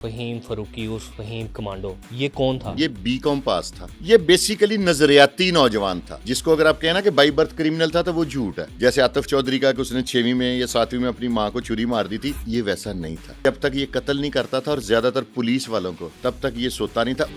फ़हीम फ़ारूकी उर्फ फ़हीम कमांडो, ये कौन था? ये बीकॉम पास था। ये बेसिकली नजरियाती नौजवान था, जिसको अगर आप कहें ना कि बाई बर्थ क्रिमिनल था तो वो झूठ है। जैसे आतिफ चौधरी का कि उसने 6वीं में या 7वीं में अपनी माँ को छुरी मार दी थी, ये वैसा नहीं था। जब तक ये कत्ल नहीं करता था और ज्यादातर पुलिस वालों को, तब तक ये सोता नहीं था।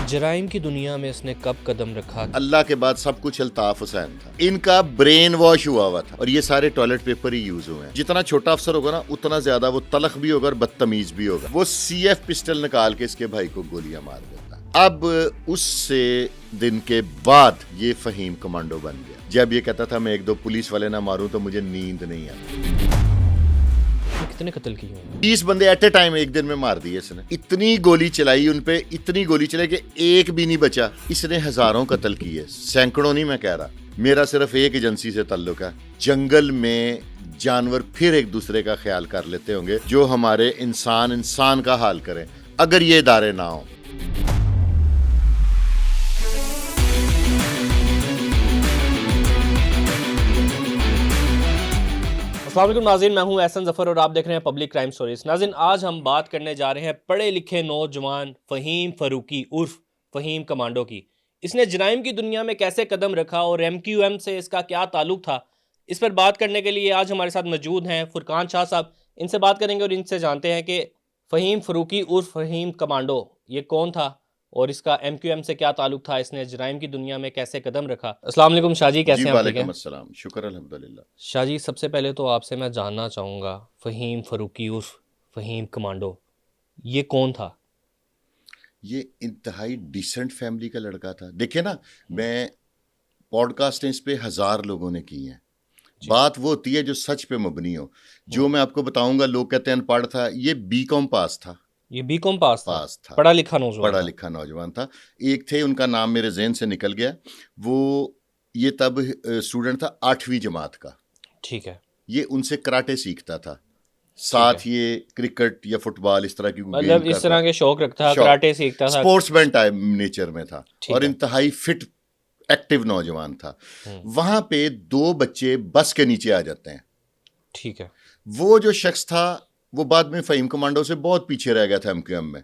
जराइम की दुनिया में इसने कब कदम रखा? अल्लाह के बाद सब कुछ अल्ताफ हुसैन था। इनका ब्रेन वॉश हुआ था और ये सारे टॉयलेट पेपर ही यूज हुए हैं। जितना छोटा अफसर होगा ना, उतना ज्यादा वो तलख भी होगा और बदतमीज भी होगा। वो CF पिस्टल निकाल के इसके भाई को गोलियां मार देता। अब उससे दिन के बाद ये फ़हीम कमांडो बन गया। जब ये कहता था मैं 1-2 पुलिस वाले ना मारूं तो मुझे नींद नहीं आती। कितने कत्ल किए हैं? 30 बंदे एट ए टाइम एक दिन में मार दिए इसने। इतनी गोली चलाई उनपे, इतनी गोली चलाई कि एक भी नहीं बचा। इसने हजारों कत्ल किए, सैकड़ों नहीं मैं कह रहा। मेरा सिर्फ एक एजेंसी से ताल्लुक है। जंगल में जानवर फिर एक दूसरे का ख्याल कर लेते होंगे, जो हमारे इंसान का हाल करें अगर ये इदारे ना हो। अस्सलाम वालेकुम नाज़रीन, मैं हूं एहसन ज़फ़र और आप देख रहे हैं पब्लिक क्राइम स्टोरीज। नाज़रीन, आज हम बात करने जा रहे हैं पढ़े लिखे नौजवान फ़हीम फ़ारूकी उर्फ फ़हीम कमांडो की। इसने जराइम की दुनिया में कैसे कदम रखा और MQM से इसका क्या ताल्लुक था, इस पर बात करने के लिए आज हमारे साथ मौजूद हैं फुरकान शाह साहब। इनसे बात करेंगे और इनसे जानते हैं कि फ़हीम फ़ारूकी उर्फ फ़हीम कमांडो ये कौन था और इसका MQM से क्या ताल्लुक था, इसने जराइम की दुनिया में कैसे कदम रखा। अस्सलाम वालेकुम शाह जी, कैसे हैं आप? वालेकुम अस्सलाम, शुक्र अल्हम्दुलिल्लाह। शाह जी, सबसे पहले तो आपसे मैं जानना चाहूँगा फ़हीम फ़ारूकी उर्फ फ़हीम कमांडो ये कौन था? ये इंतहाई डिसेंट फैमिली का लड़का था। देखिए ना, मैं पॉडकास्ट इस पे 1000 लोगों ने की हैं। बात वो होती है जो सच पे मबनी हो। जो मैं आपको बताऊंगा, लोग कहते हैं अनपढ़ था, ये बीकॉम पास था। ये बीकॉम पास था? था। पढ़ा लिखा नौजवान पढ़ा था। लिखा नौजवान था। एक थे, उनका नाम मेरे जहन से निकल गया। वो ये तब स्टूडेंट था 8वीं जमात का। ठीक है। ये उनसे कराटे सीखता था, साथ ये क्रिकेट या फुटबॉल इस तरह की मतलब इस तरह के शौक रखता था, कराटे सीखता था, स्पोर्ट्समैन टाइप नेचर में था और है। इंतहाई फिट एक्टिव नौजवान था। वहां पे 2 बच्चे बस के नीचे आ जाते हैं। ठीक है। वो जो शख्स था वो बाद में फ़हीम कमांडो से बहुत पीछे रह गया था MQM में।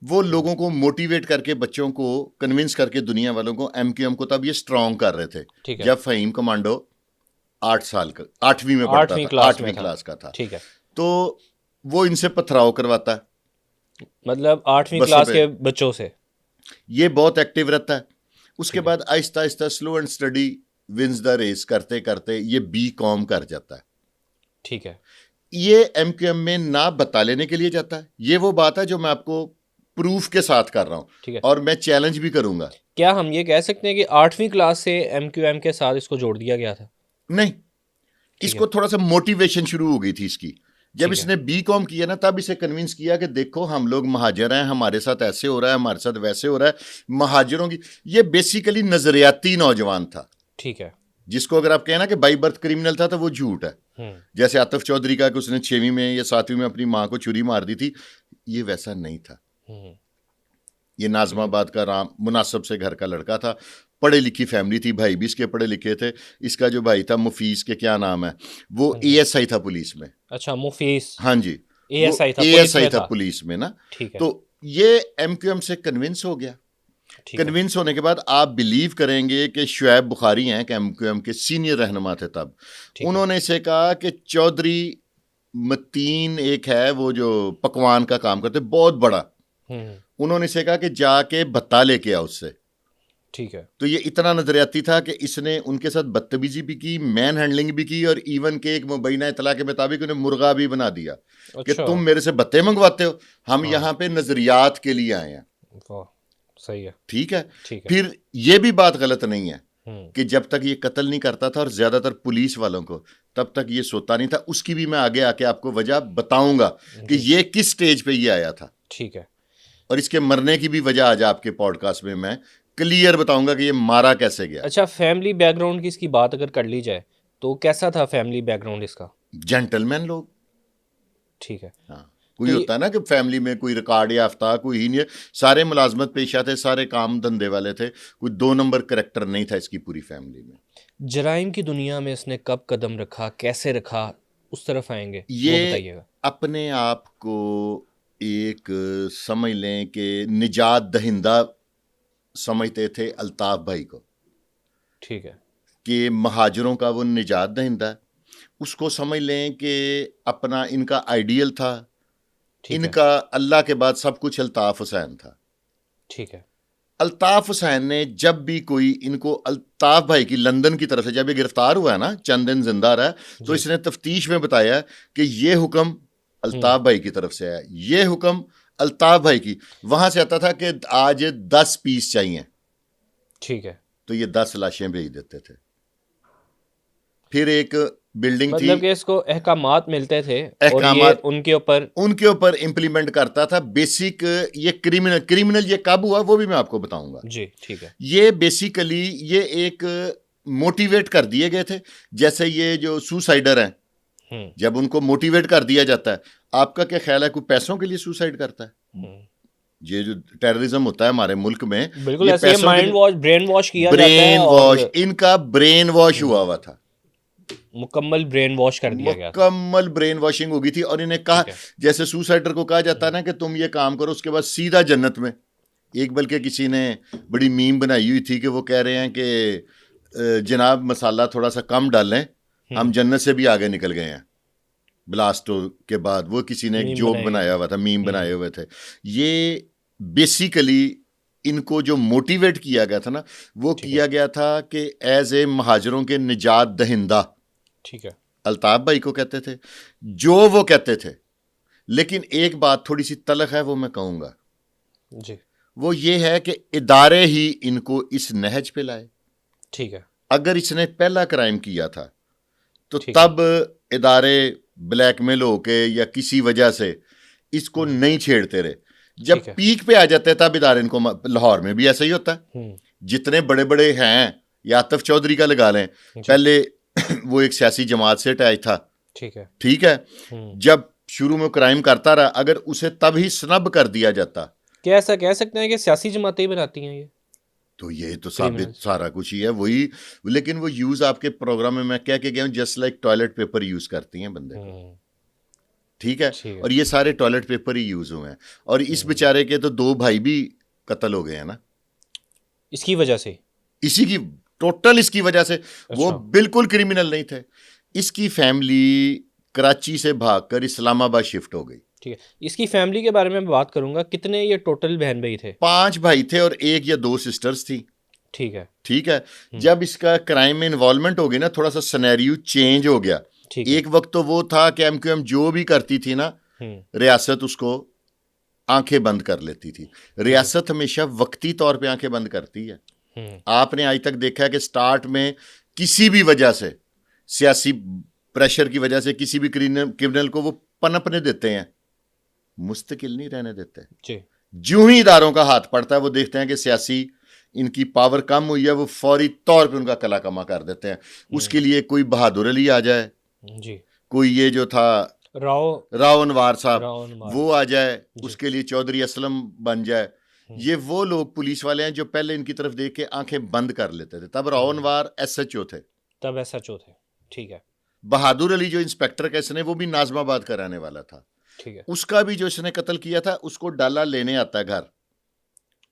वो लोगों को मोटिवेट करके, बच्चों को कन्विंस करके, दुनिया वालों को, MQM को तब ये स्ट्रॉन्ग कर रहे थे। जब फ़हीम कमांडो 8 साल का 8वीं में पढ़ता था, 8वीं क्लास का था। ठीक है। तो वो इनसे पथराव करवाता है, मतलब 8वीं क्लास के बच्चों से। ये बहुत एक्टिव रहता है। उसके बाद आहिस्ता आहिस्ता slow and steady wins the race करते करते ये BCom कर जाता है। ठीक है। ये MQM में ना बता लेने के लिए जाता है। ये वो बात है जो मैं आपको प्रूफ के साथ कर रहा हूँ और मैं चैलेंज भी करूंगा। क्या हम ये कह सकते हैं कि 8वीं क्लास से MQM के साथ इसको जोड़ दिया गया था? नहीं, इसको थोड़ा सा मोटिवेशन शुरू हो गई थी इसकी। जब इसने BCom किया ना, तब इसे कन्विंस किया कि देखो हम लोग महाजिर हैं, हमारे साथ ऐसे हो रहा है, हमारे साथ वैसे हो रहा है। महाजिरों की, ये बेसिकली नजरियाती नौजवान था। ठीक है। जिसको अगर आप कहें ना कि बाई बर्थ क्रिमिनल था, तो वो झूठ है। जैसे आतिफ चौधरी का कि उसने 6वीं में या 7वीं में अपनी माँ को छुरी मार दी थी, ये वैसा नहीं था। ये नाजमाबाद का राम मुनासिब से घर का लड़का था, पढ़े लिखी फैमिली थी, भाई भी इसके पढ़े लिखे थे। इसका जो भाई था मुफीस, के क्या नाम है, वो ASI था पुलिस में। अच्छा, मुफीस। हाँ जी, ASI था पुलिस में ना। ठीक है। तो ये MQM से कन्विंस हो गया। कन्विंस होने के बाद आप बिलीव करेंगे कि शुएब बुखारी हैं कि MQM के सीनियर रहनुमा थे तब। उन्होंने इसे कहा कि चौधरी मतीन एक है, वो जो पकवान का काम करते, बहुत बड़ा। उन्होंने इसे कहा कि जाके भत्ता लेके आओ उससे। ठीक है। तो ये इतना नजरियाती था कि इसने उनके साथ बदतमीजी भी की, मैन हैंडलिंग भी की और इवन के एक मुबैना इतला के मुताबिक उन्हें मुर्गा भी बना दिया। कि तुम मेरे से भत्ते मंगवाते हो, हम यहाँ पे नजरियात के लिए आए हैं। सही है। ठीक है। फिर ये भी बात गलत नहीं है कि जब तक ये कत्ल नहीं करता था और ज्यादातर पुलिस वालों को, तब तक ये सोता नहीं था। उसकी भी मैं आगे आके आपको वजह बताऊंगा कि ये किस स्टेज पे ये आया था। ठीक है। और इसके मरने की भी वजह आज आपके पॉडकास्ट में मैं क्लियर बताऊंगा कि ये मारा कैसे गया। अच्छा, फैमिली बैकग्राउंड की इसकी बात अगर कर ली जाए तो कैसा था फैमिली बैकग्राउंड इसका? जेंटलमैन लोग। ठीक है। हाँ, कोई होता है ना कि फैमिली में कोई रिकॉर्ड याफ्ता, कोई ही नहीं, सारे मुलाजमत पेशा थे, सारे काम धंधे वाले थे। कोई 2 नंबर करेक्टर नहीं था इसकी पूरी फैमिली में। जराइम की दुनिया में इसने कब कदम रखा, कैसे रखा, उस तरफ आएंगे, ये वो बताइएगा। अपने आप को एक समझ लें कि निजात दहिंदा समझते थे अल्ताफ भाई को, ठीक है। कि महाजरों का वो निजात दहिंदा है। उसको समझ लें कि अपना इनका आइडियल था। ठीक है। इनका अल्लाह के बाद सब कुछ अल्ताफ हुसैन था। ठीक है। अल्ताफ हुसैन ने जब भी कोई इनको, अल्ताफ भाई की लंदन की तरफ से जब ये गिरफ्तार हुआ है ना, चंद दिन जिंदा रहा, तो जी। इसने तफ्तीश में बताया कि ये हुक्म अल्ताफ भाई की तरफ से आया, ये हुक्म अल्ताफ भाई की, वहां से आता था कि आज 10 पीस चाहिए, ठीक है। तो ये 10 लाशें भेज देते थे। फिर एक बिल्डिंग मतलब थी, कि इसको अहकामात मिलते थे और ये अहकामात उनके ऊपर इंप्लीमेंट करता था। बेसिक ये क्रिमिनल ये कब हुआ वो भी मैं आपको बताऊंगा। जी। ठीक है। ये बेसिकली ये एक मोटिवेट कर दिए गए थे, जैसे ये जो सुसाइडर हैं, जब उनको मोटिवेट कर दिया जाता है, आपका क्या ख्याल है कोई पैसों के लिए सुसाइड करता है? ये जो टेररिज्म होता है हमारे मुल्क में, बिल्कुल ऐसे माइंड वॉश, ब्रेन वॉश किया जाता है, ब्रेन वॉश, इनका ब्रेन वॉश हुआ हुआ था, मुकम्मल ब्रेन वॉश कर दिया गया था। मुकम्मल ब्रेन वॉशिंग हो गई थी। और इन्हें कहा, जैसे सुसाइडर को कहा जाता है ना कि तुम ये काम करो उसके बाद सीधा जन्नत में। एक बल्कि किसी ने बड़ी मीम बनाई हुई थी कि वो कह रहे हैं कि जनाब मसाला थोड़ा सा कम डालें, हम जन्नत से भी आगे निकल गए हैं ब्लास्ट के बाद। वो किसी ने एक जोक बनाया हुआ था, मीम बनाए हुए थे। ये बेसिकली इनको जो मोटिवेट किया गया था ना, वो किया गया था कि एज ए महाजरों के निजात दहिंदा, ठीक है, अल्ताफ भाई को कहते थे जो वो कहते थे। लेकिन एक बात थोड़ी सी तलख है, वो मैं कहूँगा जी, वो ये है कि इदारे ही इनको इस नहज पे लाए। ठीक है। अगर इसने पहला क्राइम किया था तो तब इदारे ब्लैकमेल होके या किसी वजह से इसको नहीं छेड़ते रहे। जब पीक पे आ जाते तब इदारे इनको, लाहौर में भी ऐसा ही होता है। जितने बड़े बड़े हैं, यातफ चौधरी का लगा लें, पहले वो एक सियासी जमात से अटैच था, ठीक है। जब शुरू में क्राइम करता रहा, अगर उसे तब ही स्नब कर दिया जाता, क्या ऐसा कह सकते हैं कि सियासी जमातें ही बनाती हैं ये? तो ये तो साबित सारा कुछ ही है वही। लेकिन वो यूज आपके प्रोग्राम में मैं कह के गया हूँ, just like toilet paper use करती हैं बंदे को, ठीक है। और ये सारे टॉयलेट पेपर ही यूज हुए हैं। और इस बेचारे के तो 2 भाई भी कत्ल हो गए हैं ना, इसकी वजह से, इसी की टोटल इसकी वजह से। वो बिल्कुल क्रिमिनल नहीं थे। इसकी फैमिली कराची से भागकर इस्लामाबाद शिफ्ट हो गई, ठीक है। इसकी फैमिली के बारे में मैं बात करूंगा। कितने ये टोटल बहन भाई थे? 5 भाई थे और 1 या 2 सिस्टर्स थी, ठीक है, ठीक है। जब इसका क्राइम में इन्वॉल्वमेंट हो गई ना, थोड़ा सा सिनेरियो चेंज हो गया। एक वक्त तो वो था कि एमक्यूएम जो भी करती थी ना, रियासत उसको आंखें बंद कर लेती थी। रियासत हमेशा वक्ती तौर पे आंखें बंद करती है। आपने आज तक देखा है कि स्टार्ट में किसी भी वजह से, सियासी प्रेशर की वजह से, किसी भी क्रिमिनल को वो पनपने देते हैं, मुस्तकिल नहीं रहने देते। जो ही इदारों का हाथ पड़ता है, वो देखते हैं कि सियासी इनकी पावर कम हुई है, वो फौरी तौर पे उनका कला कमा कर देते हैं। उसके लिए कोई बहादुर अली आ जाए जी, कोई ये जो था राव अनवार साहब, वो आ जाए, उसके लिए चौधरी असलम बन जाए। ये वो लोग पुलिस वाले हैं जो पहले इनकी तरफ देख के आंखें बंद कर लेते थे। तब राव अनवार SHO थे, ठीक है। बहादुर अली जो इंस्पेक्टर का इसने, वो भी नाजमाबाद का रहने वाला था, ठीक है। उसका भी जो इसने कत्ल किया था, उसको डाला लेने आता है घर,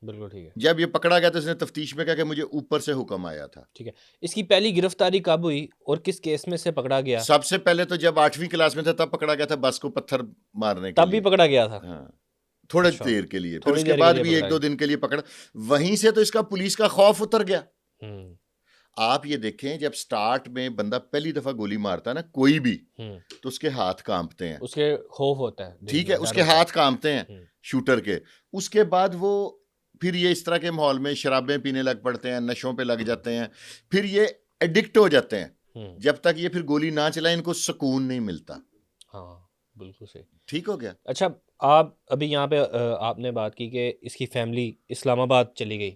बिल्कुल ठीक है। जब ये पकड़ा गया तो इसने तफ्तीश में कहा कि मुझे ऊपर से हुक्म आया था, ठीक है। इसकी पहली गिरफ्तारी कब हुई और किस केस में से पकड़ा गया? सबसे पहले तो जब 8वीं क्लास में था तब पकड़ा गया था, बस को पत्थर मारने के लिए, तब भी पकड़ा गया था। हाँ, थोड़ी देर के लिए, फिर उसके बाद भी 1-2 दिन के लिए पकड़ा। वहीं से तो इसका पुलिस का खौफ उतर गया। आप ये देखें, जब स्टार्ट में बंदा पहली दफा गोली मारता है ना कोई भी, तो उसके हाथ कांपते हैं, उसके खौफ होता है, ठीक है, उसके हाथ कांपते हैं शूटर के। उसके बाद वो फिर ये इस तरह के माहौल में शराबें पीने लग पड़ते हैं, नशों पे लग जाते हैं, फिर ये एडिक्ट हो जाते हैं। जब तक ये फिर गोली ना चलाए, इनको सुकून नहीं मिलता। हाँ, बिल्कुल सही, ठीक हो गया। अच्छा, आप अभी यहाँ पे आपने बात की कि इसकी फैमिली इस्लामाबाद चली गई।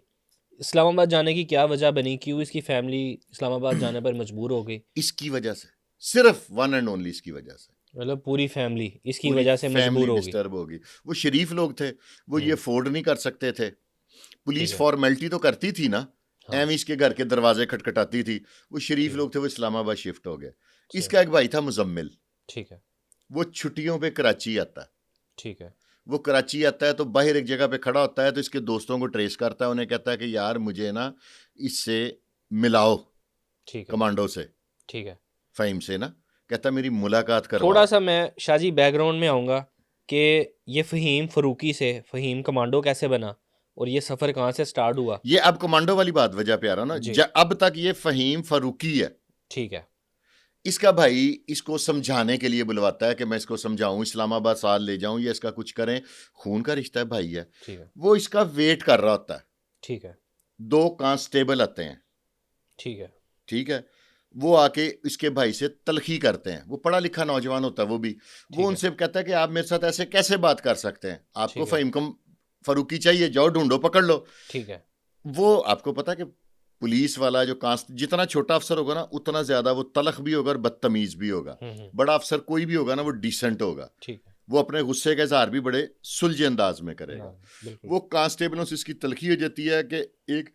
इस्लामाबाद जाने की क्या वजह बनी? क्यों इसकी फैमिली इस्लामाबाद जाने पर मजबूर हो गई? इसकी वजह से, सिर्फ वन एंड ओनली इसकी वजह से, मतलब पूरी फैमिली इसकी वजह से मजबूर हो गई। वो शरीफ लोग थे, वो ये अफोर्ड नहीं कर सकते थे। पुलिस फॉर्मेलिटी तो करती थी ना, एम इसके घर के दरवाजे खटखटाती थी। वो शरीफ लोग थे, वो इस्लामाबाद शिफ्ट हो गए। इसका एक भाई था मुजम्मिल, ठीक है, वो छुट्टियों पे कराची आता है। ठीक है। वो कराची आता है तो बाहर एक जगह पे खड़ा होता है, तो इसके दोस्तों को ट्रेस करता है, उन्हें कहता है कि यार मुझे ना इससे मिलाओ, ठीक है। कमांडो से, ठीक है। फ़हीम से ना, कहता है मेरी मुलाकात थोड़ा करवाओ। सा मैं शाहजी बैकग्राउंड में आऊँगा कि ये फ़हीम फ़रूकी से फ़हीम कमांडो कैसे बना और ये सफ़र कहाँ से स्टार्ट हुआ। ये अब कमांडो वाली बात वजह पे आ रहा ना, जी। अब तक ये फ़हीम फ़रूकी है। ठीक है। इसका भाई इसको समझाने के लिए बुलवाता है कि मैं इसको समझाऊं, इस्लामाबाद साथ ले जाऊं या इसका कुछ करें, खून का रिश्ता है, भाई है। ठीक है। वो इसका वेट कर रहा होता है। ठीक है। 2 कांस्टेबल आते हैं, ठीक है। ठीक है। वो आके इसके भाई से तलखी करते हैं, वो पढ़ा लिखा नौजवान होता है वो भी। वो ठीक है। उनसे कहता है कि आप मेरे साथ ऐसे कैसे बात कर सकते हैं, आपको ठीक है। फ़हीम फ़रूकी चाहिए, जाओ ढूंढो पकड़ लो। ठीक है। वो आपको पता है कि पुलिस वाला जो जितना छोटा अफसर होगा ना, उतना ज्यादा वो तलख भी होगा और बदतमीज भी होगा। बड़ा अफसर कोई भी होगा ना, वो डिसेंट होगा। ठीक है। वो अपने गुस्से का इजहार भी बड़े सुलझे अंदाज में करेगा। हाँ, बिल्कुल। वो कांस्टेबलों से इसकी तलखी हो जाती है कि एक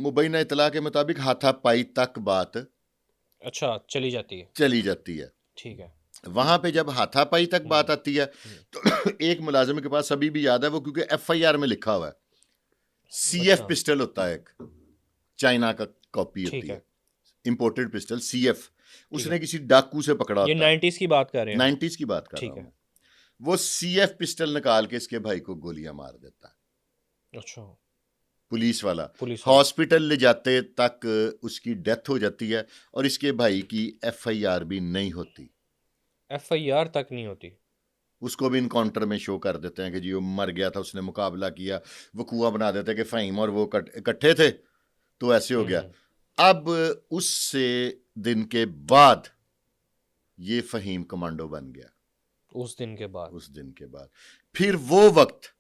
मुबैना इतला के मुताबिक हाथापाई तक बात अच्छा, चली जाती है। चली जाती है। ठीक है। वहां पे जब हाथापाई तक बात आती है तो एक मुलाजिम के पास अभी भी याद है वो, क्योंकि FIR में लिखा हुआ है, CF अच्छा। पिस्टल होता है, एक चाइना का कॉपी ठीक होती है, है। Imported pistol CF। ठीक उसने है। किसी डाकू से पकड़ा ये होता है, 90s की बात कर रहे हैं हम। 90s की बात कर रहा ठीक हूं है। मैं। वो CF पिस्टल निकाल के इसके भाई को गोलियां मार देता है, अच्छा। पुलिस वाला। पुलिस वाला। हॉस्पिटल ले जाते तक उसकी डेथ हो जाती है और इसके भाई की FIR भी नहीं होती। FIR तक नहीं होती। उसको भी इनकाउंटर में शो कर देते हैं कि जी वो मर गया था, उसने मुकाबला किया, वो कुआं बना देते हैं कि फ़हीम और वो इकट्ठे थे तो ऐसे हो गया। अब उससे दिन के बाद ये फ़हीम कमांडो बन गया। उस दिन के बाद। उस दिन के बाद फिर वो वक्त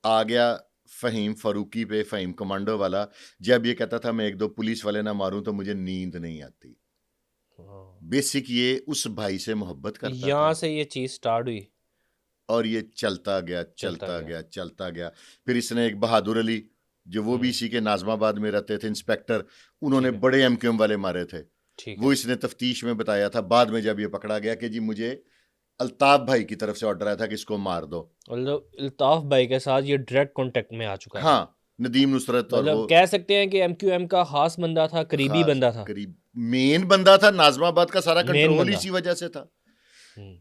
आ गया फ़हीम फ़रूकी पे, फ़हीम कमांडो वाला, जब ये कहता था मैं 1-2 पुलिस वाले ना मारूं तो मुझे नींद नहीं आती। बेसिक ये उस भाई से मोहब्बत करता यहाँ था से ये चीज स्टार्ट हुई। और ये चलता गया चलता चलता गया। गया चलता गया। फिर इसने एक बहादुर अली, जो वो भी इसी के नाजमाबाद में रहते थे, इंस्पेक्टर, उन्होंने ठीक है। बड़े MQM वाले मारे थे। ठीक वो है। इसने तफ्तीश में बताया था, बाद में जब ये पकड़ा गया कि जी मुझे अल्ताफ भाई की तरफ से ऑर्डर आया था कि इसको मार दो। मतलब अल्ताफ भाई के साथ ये डायरेक्ट कांटेक्ट में आ चुका था। हाँ, नदीम नुसरत और मतलब वो कह सकते हैं कि MQM का खास बंदा था, करीबी खास बंदा था, करीब मेन बंदा था। नाजमाबाद का सारा मेन कंट्रोल बंदा। इसी वजह से था। हम्म।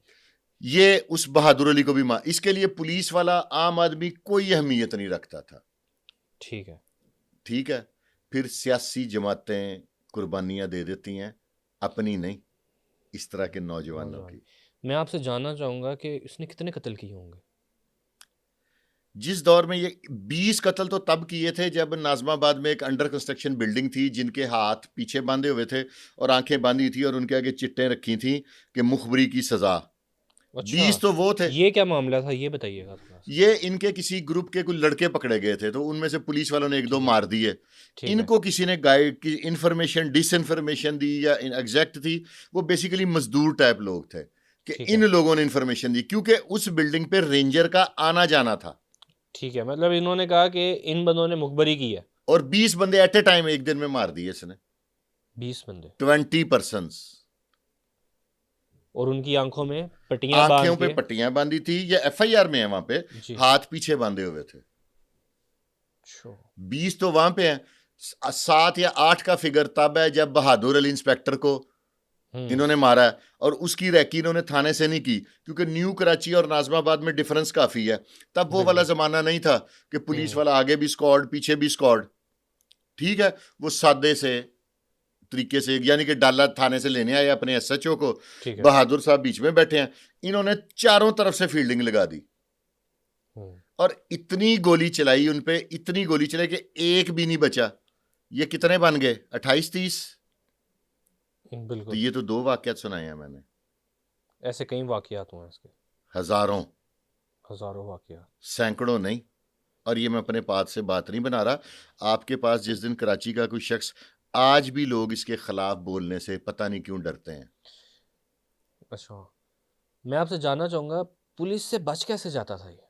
ये उस बहादुर अली को भी मार, इसके लिए पुलिस वाला आम आदमी कोई अहमियत नहीं रखता था। ठीक है। ठीक है। फिर सियासी जमातें कुर्बानियां दे देती हैं, अपनी नहीं, इस तरह के नौजवानों की। मैं आपसे जानना चाहूंगा कि इसने कितने कत्ल किए होंगे। जिस दौर में ये 20 कत्ल तो तब किए थे जब नाजमाबाद में एक अंडर कंस्ट्रक्शन बिल्डिंग थी, जिनके हाथ पीछे बांधे हुए थे और आंखें बांधी थी और उनके आगे चिट्टें रखी थी कि मुखबरी की सजा। अच्छा, 20 तो वो थे। ये क्या मामला था, ये बताइएगा थोड़ा सा। ये इनके किसी ग्रुप के कुछ लड़के पकड़े गए थे, तो उनमें से पुलिस वालों ने 1-2 मार दिए। ठीक है। इनको किसी ने गाइड की इंफॉर्मेशन, डिसइंफॉर्मेशन दी या एग्जैक्ट थी, वो बेसिकली मजदूर टाइप लोग थे कि ठीक इन है। लोगों ने इंफॉर्मेशन दी, क्योंकि उस बिल्डिंग पे रेंजर का आना जाना था। ठीक है, मतलब इन्होंने कहा कि इन बंदों ने मुखबरी की है। और 20 बंदे एट ए टाइम एक दिन में मार दिए इसने, 20 बंदे, 20 पर्सन्स। और उनकी आंखों में पट्टियां बांध आंखों पे के। पट्टियां बांधी थी, ये FIR में है, वहां पे जी। हाथ पीछे बांधे हुए थे। अच्छा। 20 तो वहां पे हैं। 7 या 8 का फिगर तब है जब बहादुर अली इंस्पेक्टर को इन्होंने मारा है, और उसकी रैकी इन्होंने थाने से नहीं की, क्योंकि न्यू कराची और नाजमाबाद में डिफरेंस काफी है। तब वो वाला जमाना नहीं था कि पुलिस वाला आगे भी स्क्वाड पीछे भी स्क्वाड। ठीक है। वो सादे से तरीके से, यानी कि डाला थाने से लेने आए अपने SHO को, ठीक है। बहादुर साहब बीच में बैठे हैं, इन्होंने चारों तरफ से फील्डिंग लगा दी और इतनी गोली चलाई उन पे, इतनी गोली चलाई कि एक भी नहीं बचा। ये कितने बन गए, 28-30। तो बिल्कुल। ये तो 2 वाकयात सुनाए हैं मैंने, ऐसे कई वाकयात हुए हैं इसके, हजारों, हजारों वाकयात, सैकड़ों नहीं। और ये मैं अपने पास से बात नहीं बना रहा, आपके पास जिस दिन कराची का कोई शख्स, आज भी लोग इसके खिलाफ बोलने से पता नहीं क्यों डरते हैं। अच्छा, मैं आपसे जानना चाहूँगा पुलिस से बच कैसे जाता था ये,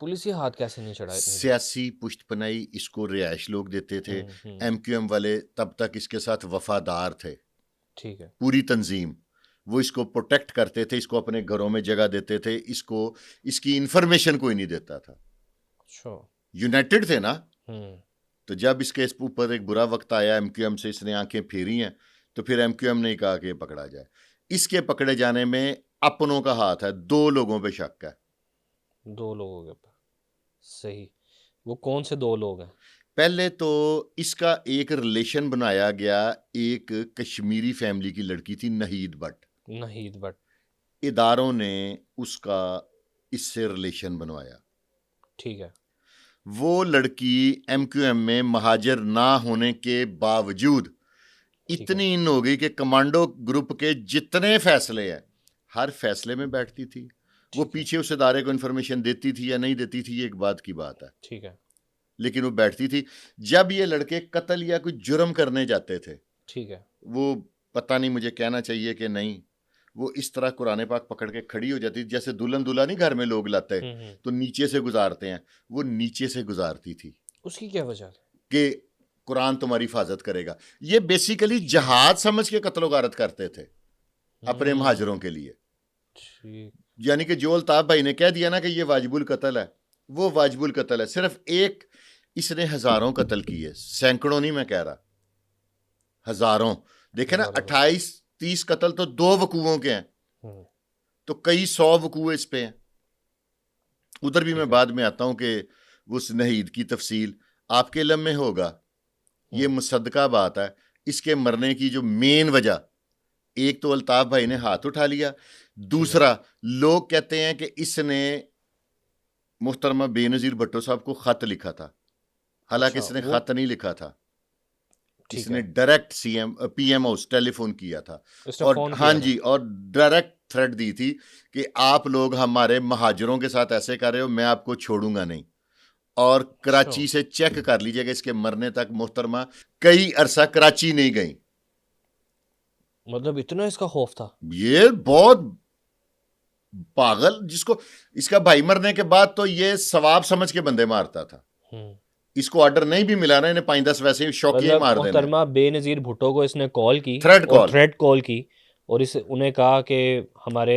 पुलिस ये हाथ कैसे नहीं चढ़ाए? सियासी पुष्टपनाई इसको रिहाइश लोग देते थे। MQM वाले तब तक इसके साथ वफादार थे, ठीक है। पूरी तंजीम। वो इसको प्रोटेक्ट करते थे, इसको अपने घरों में जगह देते थे, इसको इसकी इंफॉर्मेशन कोई नहीं देता था। अच्छा। यूनाइटेड थे ना। हम्म। तो जब इसके इस ऊपर एक बुरा वक्त आया, एमक्यूएम से इसने आंखें फेरी हैं, तो फिर एमक्यूएम ने कहा कि ये पकड़ा जाए। इसके पकड़े जाने में अपनों का हाथ है, 2 लोगों पे शक है। 2 लोगों के ऊपर। सही। वो कौन से 2 लोग हैं? पहले तो इसका एक रिलेशन बनाया गया, एक कश्मीरी फैमिली की लड़की थी नहीद भट्ट। नहीद भट्ट। इदारों ने उसका इससे रिलेशन बनवाया। ठीक है। वो लड़की एमक्यूएम में महाजर ना होने के बावजूद ठीक है। इतनी इन हो गई कि कमांडो ग्रुप के जितने फैसले हैं हर फैसले में बैठती थी। वो ठीक है। पीछे उस इदारे को इन्फॉर्मेशन देती थी या नहीं देती थी, ये एक बात की बात है, ठीक है। लेकिन वो बैठती थी। जब ये लड़के कत्ल या कोई जुर्म करने जाते थे, ठीक है। वो पता नहीं मुझे कहना चाहिए कि नहीं, वो इस तरह कुरान पाक पकड़ के खड़ी हो जाती, जैसे दुल्हन दूल्हा नहीं घर में लोग लाते तो नीचे से गुजारते हैं, वो नीचे से गुजारती थी उसकी क्या वजह है? कि कुरान तुम्हारी हिफाजत करेगा। ये बेसिकली जहाज समझ के कत्लो गारत करते थे अपने महाजरों के लिए। ठीक। यानी कि जो अल्ताफ भाई ने कह दिया ना कि ये वाजिबुल कत्ल है, वो वाजिबुल कत्ल है। सिर्फ एक, इसने हजारों कत्ल किए, सैकड़ों नहीं मैं कह रहा, हजारों। देखे ना, हजारों। 28-30 कत्ल तो 2 वकूओं के हैं, तो कई 100 वकूए इस पे हैं। उधर भी ठीक मैं है। बाद में आता हूं कि उस नहीद की तफसील आपके इल्म में होगा। ये मुसद्दका बात है। इसके मरने की जो मेन वजह, एक तो अल्ताफ भाई ने हाथ उठा लिया, दूसरा लोग कहते हैं कि इसने मुहतरमा बेनज़ीर भुट्टो साहब को खत लिखा था, हालांकि अच्छा, इसने वो खत नहीं लिखा था, ठीक इसने है। Direct CM PM house telephone किया था इसने और फोन हाँ किया था। जी, और डायरेक्ट थ्रेट दी थी कि आप लोग हमारे महाजरों के साथ ऐसे कर रहे हो, मैं आपको छोड़ूंगा नहीं। और कराची से चेक कर लीजिएगा, इसके मरने तक मोहतरमा कई अरसा कराची नहीं गई। मतलब इतना इसका खौफ था? ये बहुत पागल, जिसको इसका भाई मरने के बाद तो ये सवाब समझ के बंदे मारता था। इसको ऑर्डर नहीं भी मिला ना, इन्हें 5-10 वैसे ही शौकिया मतलब मार देना। मोहतरमा बेनज़ीर भुट्टो को इसने कॉल की थ्रेड और कॉल, थ्रेड कॉल की, और इस उन्हें कहा कि हमारे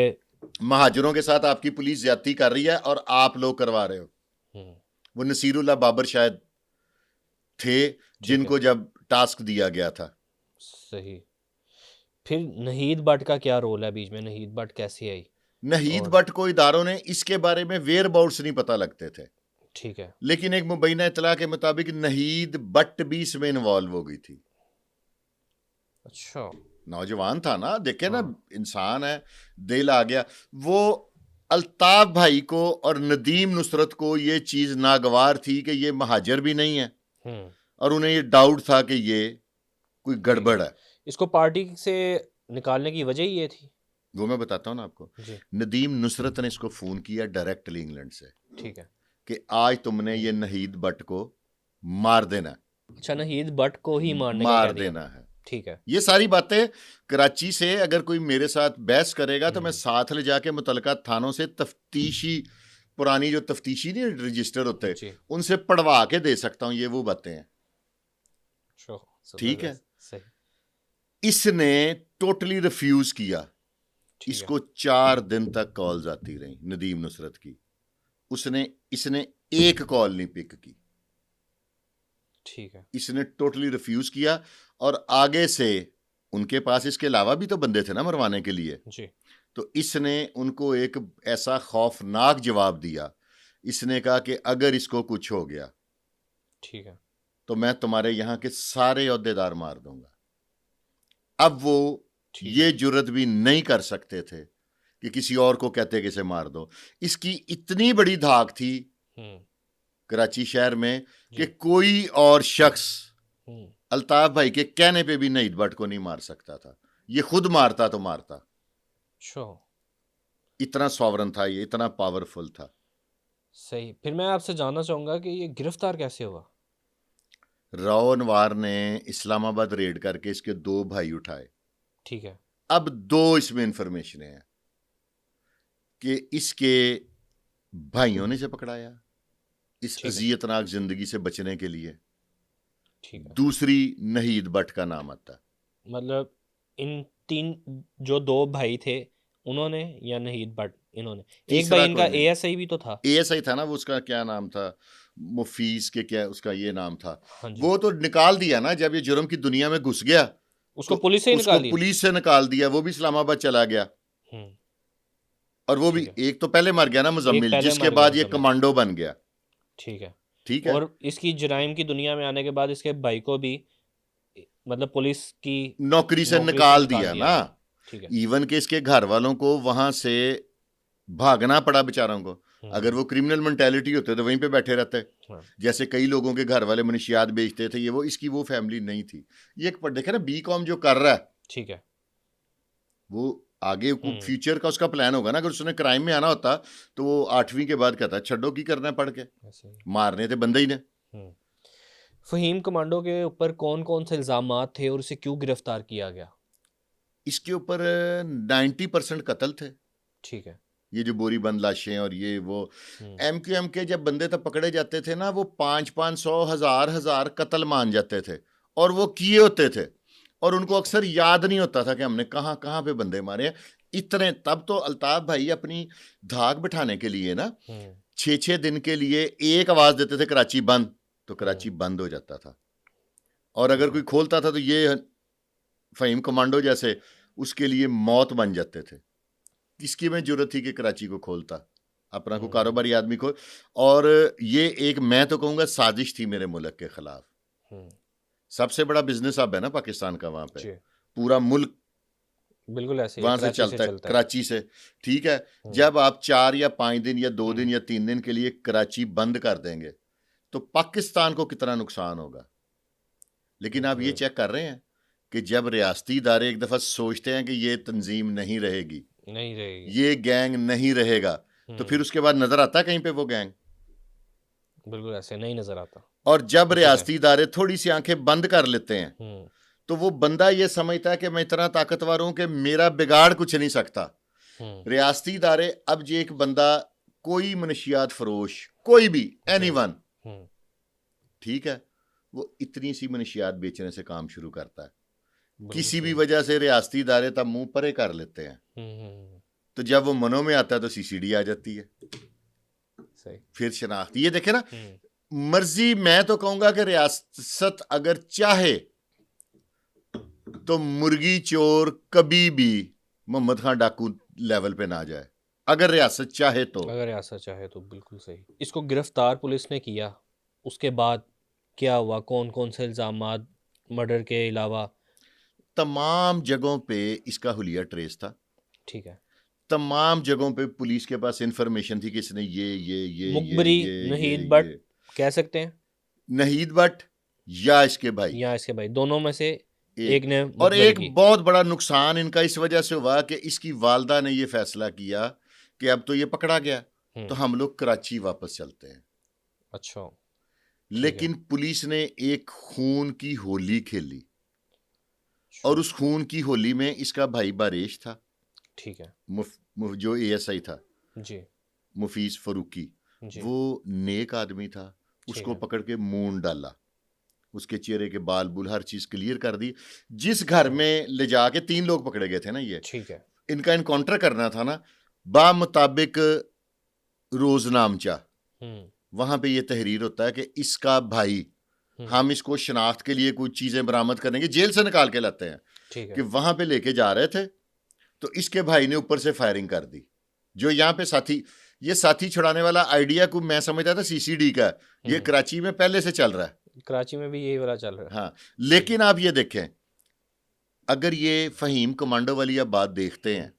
महाजरों के साथ आपकी पुलिस ज्यादती कर रही है और आप लोग करवा रहे हो। वो नसीरुल्लाह बाबर शायद थे जिनको जब टास्क दिया गया था। सही। फिर नहीद भट्ट का क्या रोल है बीच में? नहीद भट्ट कैसे आई? नहीद और भट्ट को इदारों ने इसके बारे में वेयर अबाउट्स नहीं पता लगते थे, ठीक है। लेकिन एक मुबैना इतला के मुताबिक नहीद भट्ट भी इसमें इन्वॉल्व हो गई थी। अच्छा। नौजवान था ना, देखे ना, हाँ। इंसान है, दिल आ गया। वो अल्ताफ भाई को और नदीम नुसरत को ये चीज नागवार थी कि ये महाजर भी नहीं है और उन्हें ये डाउट था कि ये कोई गड़बड़ है। इसको पार्टी से निकालने की वजह ही ये थी। वो मैं बताता हूँ ना आपको। जी। नदीम नुसरत ने इसको फोन किया डायरेक्टली इंग्लैंड से, ठीक है। कि आज तुमने ये नहीद भट्ट को मार देना। अच्छा, नहीद भट्ट को ही मारने का मार कह दिया। देना है। ठीक है। ये सारी बातें कराची से अगर कोई मेरे साथ बहस करेगा तो मैं साथ ले जाके मुतलका थानों से तफ्तीशी, पुरानी जो तफ्तीशी नहीं रजिस्टर होते, जी। उनसे पढ़वा के दे सकता हूँ। ये वो बातें हैं। ठीक है। सही। इसने टोटली रिफ्यूज किया। ठीक है। इसको 4 दिन तक कॉल्स आती रही नदीम नुसरत की, इसने एक कॉल नहीं पिक की। ठीक है। इसने टोटली रिफ्यूज किया और आगे से उनके पास इसके अलावा भी तो बंदे थे ना मरवाने के लिए जी। तो इसने उनको एक ऐसा खौफनाक जवाब दिया। इसने कहा कि अगर इसको कुछ हो गया, ठीक है, तो मैं तुम्हारे यहां के सारे ओहदेदार मार दूंगा। अब वो ये जुर्रत भी नहीं कर सकते थे कि किसी और को कहते कि इसे मार दो। इसकी इतनी बड़ी धाक थी कराची शहर में कि कोई और शख्स अल्ताफ भाई के कहने पे भी नहीद भट्ट को नहीं मार सकता था। ये खुद मारता तो मारता। इतना सॉवरन था ये, इतना पावरफुल था। सही। फिर मैं आपसे जानना चाहूंगा कि ये गिरफ्तार कैसे हुआ? राव अनवार ने इस्लामाबाद रेड करके इसके 2 भाई उठाए। ठीक है। अब 2 इसमें इंफॉर्मेशन है कि इसके भाइयों ने से पकड़ाया इस अजियतनाक जिंदगी से बचने के लिए। ठीक है। दूसरी नहीद भट्ट का नाम आता। मतलब इन तीन जो दो भाई थे उन्होंने या नहीद भट्ट इन्होंने, एक तीसरा भाई इनका कोई नहीं। एएसआई भी तो था। एएसआई था ना वो, उसका क्या नाम था, मुफीज के क्या उसका ये नाम था। हाँ जी, वो तो निकाल दिया ना जब ये जुर्म की दुनिया में घुस गया, उसको तो पुलिस से ही उसको निकाल दिया। पुलिस से निकाल दिया, वो भी इस्लामाबाद चला गया। हम्म, और वो भी ठीक है। एक तो पहले मर गया ना एक मुजम्मिल, पहले जिसके मर गया बाद ये मुसलमान, कमांडो बन गया। ठीक है। ठीक है, और इसकी जराइम की दुनिया में आने के बाद इसके भाई को भी मतलब पुलिस की नौकरी से नौकरी से निकाल निकाल दिया दिया ना। गया। ठीक है। इवन के इसके घर वालों को वहां से भागना पड़ा बेचारों को। अगर वो क्रिमिनल मेंटेलिटी होते तो वहीं पे बैठे रहते। हाँ, जैसे कई लोगों के घर वाले मनशियात बेचते थे, ये वो इसकी वो फैमिली नहीं थी। ये एक देखे ना बीकॉम जो कर रहा है, ठीक है। वो आगे फ्यूचर का उसका प्लान होगा ना। अगर उसने क्राइम में आना होता तो वो 8वीं के बाद कहता छड्डो की करना है पढ़ के, ऐसे ही। मारने थे बंदे ही ने। फहीम कमांडो के ऊपर कौन कौन से इल्जामात थे और उसे क्यों गिरफ्तार किया गया? इसके ऊपर 90% कत्ल थे। ठीक है। ये जो बोरी बंद लाशें और ये वो हम्म, एमक्यूएम के जब बंदे तब पकड़े जाते थे ना, वो 500 हजार कत्ल मान जाते थे और वो किए होते थे। और उनको अक्सर याद नहीं होता था कि हमने कहाँ कहाँ पे बंदे मारे हैं। इतने तब तो अल्ताफ भाई अपनी धाक बिठाने के लिए ना 6-6 दिन के लिए एक आवाज देते थे कराची बंद, तो कराची बंद हो जाता था। और अगर कोई खोलता था तो ये फहीम कमांडो जैसे उसके लिए मौत बन जाते थे। किसकी में जरूरत थी कि कराची को खोलता, अपना को कारोबारी आदमी को। और ये एक मैं तो कहूँगा साजिश थी मेरे मुल्क के खिलाफ। सबसे बड़ा बिजनेस हब है ना पाकिस्तान का, वहां पे पूरा मुल्क बिल्कुल ऐसे वहां से चलता है, कराची से। ठीक है, जब आप 4 या 5 दिन या 2 दिन या 3 दिन के लिए कराची बंद कर देंगे तो पाकिस्तान को कितना नुकसान होगा। लेकिन आप ये चेक कर रहे हैं कि जब रियासती इदारे एक दफा सोचते हैं कि ये तंजीम नहीं रहेगी, ये गैंग नहीं रहेगा, तो फिर उसके बाद नजर आता है कहीं पे वो गैंग? बिल्कुल ऐसे नहीं नजर आता। और जब रियासती इदारे थोड़ी सी आंखें बंद कर लेते हैं तो वो बंदा ये समझता है कि मैं इतना ताकतवर हूं कि मेरा बिगाड़ कुछ नहीं सकता। रियासती इदारे अब जो एक बंदा कोई मनशियात फरोश कोई भी एनीवन, ठीक है, वो इतनी सी मनशियात बेचने से काम शुरू करता है, किसी भी वजह से रियासती इदारे तब मुंह परे कर लेते हैं। तो जब वो मनों में आता है तो सीसीडी आ जाती है, सही। फिर शनाख्त। ये देखे ना, मर्जी, मैं तो कहूंगा कि रियासत अगर चाहे तो मुर्गी चोर कभी भी मोहम्मद खान डाकू लेवल पे ना जाए, अगर रियासत चाहे तो। अगर रियासत चाहे तो बिल्कुल सही। इसको गिरफ्तार पुलिस ने किया, उसके बाद क्या हुआ? कौन कौन से इल्जामात मर्डर के अलावा? तमाम जगहों पे इसका हुलिया ट्रेस था। ठीक है। तमाम जगहों पे पुलिस के पास इंफॉर्मेशन थी कि इसने ये मुखबरी नहीद भट्ट कह सकते हैं, नहीद भट्ट या इसके भाई दोनों में से एक ने। और एक बहुत बड़ा नुकसान इनका इस वजह से हुआ कि इसकी वालदा ने ये फैसला किया कि अब तो ये पकड़ा गया तो हम लोग कराची वापस चलते हैं। अच्छा। लेकिन पुलिस ने एक खून की होली खेली और उस खून की होली में इसका भाई बारेश था, ठीक है, जो एएसआई था जी, मुफीज फरूकी, वो नेक आदमी था। उसको पकड़ के मून डाला, उसके चेहरे के बाल बुल हर चीज क्लियर कर दी। जिस घर में ले जाके 3 लोग पकड़े गए थे ना, ये ठीक है, इनका इनकाउंटर करना था ना, बा मुताबिक रोजनामचा, वहां पे ये तहरीर होता है कि इसका भाई, हम इसको शनाख्त के लिए कुछ चीजें बरामद करेंगे, जेल से निकाल के लाते हैं, कि वहां पे लेके जा रहे थे तो इसके भाई ने ऊपर से फायरिंग कर दी। जो यहाँ पे साथी, ये साथी छुड़ाने वाला आइडिया को मैं समझता था सीसीडी का, ये कराची में पहले से चल रहा है, कराची में भी यही वाला चल रहा है। हाँ, लेकिन आप ये देखें, अगर ये फहीम कमांडो वाली आप बात देखते हैं,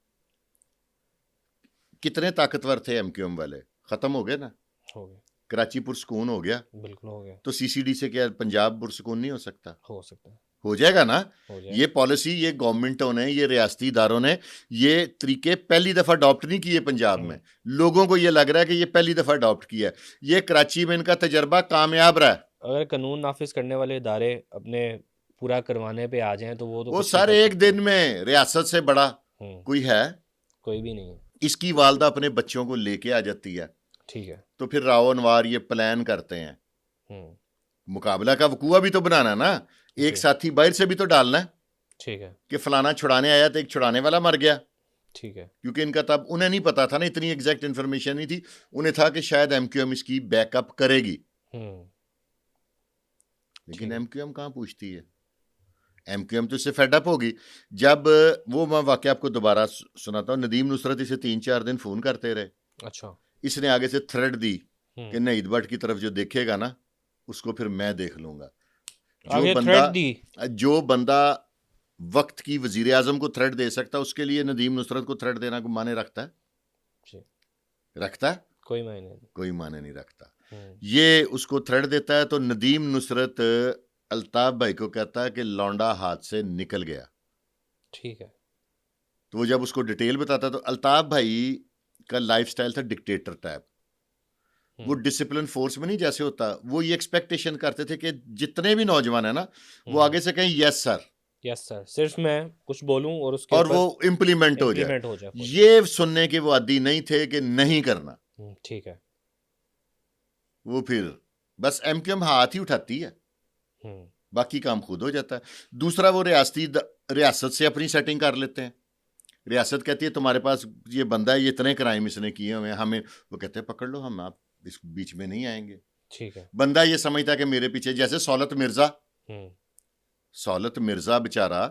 कितने ताकतवर थे एमक्यूएम वाले, खत्म हो गए ना, हो गए। कराची पुरसकून हो गया, बिल्कुल हो गया। तो सीसीडी से क्या पंजाब पुरसकून नहीं हो सकता? हो सकता है, हो जाएगा ना। हो जाएगा। ये पॉलिसी ये गवर्नमेंटों ने, ये रियासती इदारों ने ये तरीके पहली दफा अडॉप्ट नहीं किए पंजाब में। लोगों को ये लग रहा है कि ये पहली दफा अडॉप्ट किया है। ये कराची में इनका तजर्बा कामयाब रहा है। अगर कानून नाफिज करने वाले इदारे अपने पूरा करवाने पे आ जाएं तो वो सारे एक दिन में, रियासत से बड़ा कोई है? कोई भी नहीं है। इसकी वालदा अपने बच्चों को लेके आ जाती है, ठीक है, तो फिर राव अनवार ये प्लान करते हैं, मुकाबला का वकूआ भी तो बनाना ना, एक साथी बाहर से भी तो डालना है। ठीक है। कि फलाना छुड़ाने आया तो एक छुड़ाने वाला मर गया, ठीक है। क्योंकि इनका तब उन्हें नहीं पता था ना, इतनी एग्जैक्ट इन्फॉर्मेशन नहीं थी। उन्हें था कि शायद एमक्यूएम इसकी बैकअप करेगी, लेकिन ठीक है। एमक्यूएम कहाँ पूछती है। एमक्यूएम तो इससे फेडअप होगी। जब वो मैं वाकया आपको दोबारा सुनाता हूँ, नदीम नुसरत इसे 3-4 दिन फोन करते रहे। अच्छा। इसने आगे से थ्रेड दी कि नईद भट्ट की तरफ जो देखेगा ना उसको फिर मैं देख लूंगा। आगे थ्रेड दी। जो बंदा वक्त की वजीर आजम को थ्रेड दे सकता है, उसके लिए नदीम नुसरत को थ्रेड देना कोई माने रखता है? रखता है? कोई मायने नहीं। कोई माने नहीं रखता। ये उसको थ्रेड देता है तो नदीम नुसरत अल्ताफ भाई को कहता है कि लौंडा हाथ से निकल गया। ठीक है। तो वो जब उसको डिटेल बताता तो अल्ताफ भाई का लाइफस्टाइल था डिक्टेटर टाइप। वो डिसिप्लिन फोर्स में नहीं जैसे होता, वो ये एक्सपेक्टेशन करते थे कि जितने भी नौजवान है ना वो आगे से कहें यस सर, यस सर, सिर्फ मैं कुछ बोलूं और उसके और वो इम्प्लीमेंट हो जाए। ये सुनने के वो आदी नहीं थे कि नहीं करना। ठीक है। वो फिर बस एमक्यूएम हाथ ही उठाती है, बाकी काम खुद हो जाता है। दूसरा वो रियासत से अपनी सेटिंग कर लेते हैं। रियासत कहती है तुम्हारे पास ये बंदा है, ये इतने क्राइम इसने किए हुए हैं, हमें, वो कहते हैं पकड़ लो, हम आप इस बीच में नहीं आएंगे। ठीक है। बंदा ये समझता है कि मेरे पीछे, जैसे सौलत मिर्जा बेचारा